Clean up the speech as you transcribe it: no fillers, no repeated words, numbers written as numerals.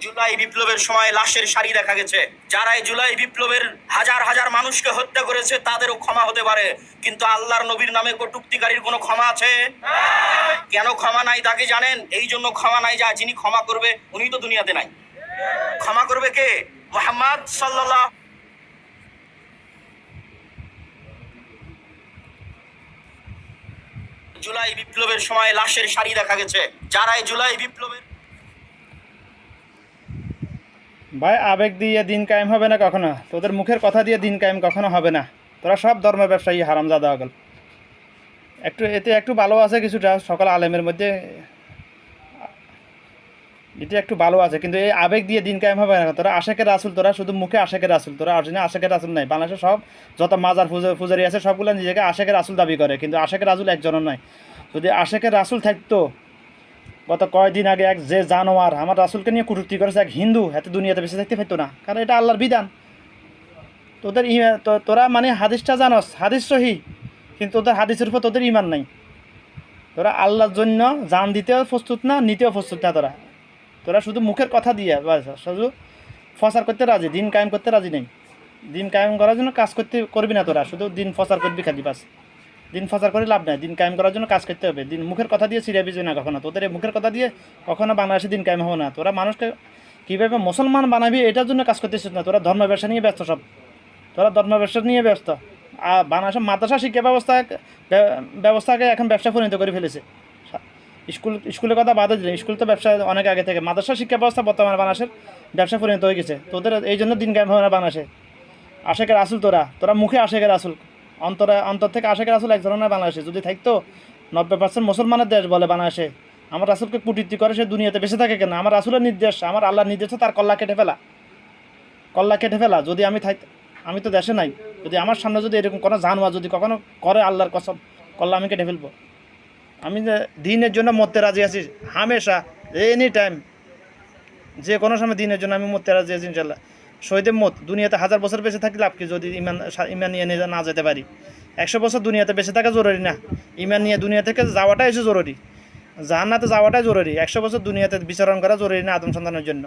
জুলাই বিপ্লবের সময় লাশের সারি দেখা গেছে। যারা এই জুলাই বিপ্লবের হাজার হাজার মানুষকে হত্যা করেছে তাদেরও ক্ষমা হতে পারে, কিন্তু আল্লাহর নবীর নামে কটূক্তিকারীর কোনো ক্ষমা আছে? কেন ক্ষমা নাই তাকে জানেন? এই জন্য ক্ষমা নাই যা যিনি ক্ষমা করবে উনি তো দুনিয়াতে নাই। ক্ষমা করবে কে? মুহাম্মদ সাল্লাল্লাহু। জুলাই বিপ্লবের সময় লাশের সারি দেখা গেছে। যারা এই জুলাই বিপ্লবের ভাই, আবেগ দিয়ে দিন কায়েম হবে না কখনো, তোদের মুখের কথা দিয়ে দিন কায়েম কখনো হবে না। তোরা সব ধর্ম ব্যবসায়ী হারামজাদা হগল। এতে একটু ভালো আছে কিছুটা সকল আলেমের মধ্যে, এটা একটু ভালো আছে, কিন্তু এই আবেগ দিয়ে দিন কায়েম হবে না। তোরা আশেকের রাসুল, তোরা শুধু মুখে আশেকের রাসুল, তোরা অরিজিনাল আশেকের রাসুল নাই। বাংলাদেশে সব যত মাজার পূজারি আছে সবগুলো নিজেকে আশেকের রাসুল দাবি করে, কিন্তু আশেকের রাসুল একজনও নয়। যদি আশেকের রাসুল থাকতো, গত কয়েকদিন আগে এক যে জানোয়ার আমার রাসুলকে নিয়ে কটূক্তি করেছে, এক হিন্দু, এত দুনিয়াতে বেঁচে থাকতে পারতো না, কারণ এটা আল্লাহর বিধান। তোদের তোরা মানে হাদিসটা জানস, হাদিস সহি, কিন্তু তোদের হাদিসের উপর তোদের ইমান নাই। তোরা আল্লাহর জন্য জান দিতেও প্রস্তুত না, নিতেও প্রস্তুত না। তোরা শুধু মুখের কথা দিয়ে শুধু প্রচার করতে রাজি, দিন কায়েম করতে রাজি নেই। দিন কায়েম করার জন্য কাজ করবি না, তোরা শুধু দিন প্রচার করবি খালি, বাস। দিন প্রচার করে লাভ নাই, দিন কায়েম করার জন্য কাজ করতে হবে। দিন মুখের কথা দিয়ে ছিঁড়ে বিজয় না কখনো। তোদের মুখের কথা দিয়ে কখনো বাংলাদেশে দিন কায়েম হবে না। তোরা মানুষকে কীভাবে মুসলমান বানাবি এটার জন্য কাজ করতেছিস না। তোরা ধর্ম ব্যবসা নিয়ে ব্যস্ত সব, তোরা ধর্ম ব্যবসা নিয়ে ব্যস্ত। আর বাংলাদেশের মাদ্রাসা শিক্ষা ব্যবস্থাকে এখন ব্যবসা পরিণত করে ফেলেছে। স্কুলের কথা বাদে দিলে, স্কুল তো ব্যবসা অনেক আগে থেকে, মাদ্রাসা শিক্ষা ব্যবস্থা বর্তমানে বাংলাদেশের ব্যবসা পরিণত হয়ে গেছে। তোদের এই জন্য দিন কায়েম হবে না বাংলাদেশে। আশেকের রাসুল তোরা মুখে আশেকের রাসুল, অন্তর থেকে আশেকের রাসুল একজন নয় বাংলাদেশে। যদি থাকতো, 90% মুসলমানের দেশ বলে বাংলাদেশে, আমার রাসুলকে কুটীর্তি করে সে দুনিয়াতে বেঁচে থাকে কেন? আমার রাসুলের নির্দেশ, আমার আল্লাহর নির্দেশে তার কল্লা কেটে ফেলা। যদি আমি তো দেশে নাই, যদি আমার সামনে যদি এরকম কোনো জানোয়ার যদি কখনো করে, আল্লাহর কসম, কল্লা আমি কেটে ফেলবো। আমি দিনের জন্য মরতে রাজি আছি হামেশা, এনি টাইম, যে কোনো সময় দিনের জন্য আমি মরতে রাজি আছি ইনশাল্লাহ। শহীদের মত, দুনিয়াতে 1000 বছর বেঁচে থাকি লাভ কি যদি ইমান নিয়ে না যেতে পারি? 100 বছর দুনিয়াতে বেঁচে থাকা জরুরি না, ইমান নিয়ে দুনিয়া থেকে যাওয়াটাই এসে জরুরি। জান্নাতে যাওয়াটাই জরুরি। 100 বছর দুনিয়াতে বিচরণ করা জরুরি না আদম সন্তানের জন্য।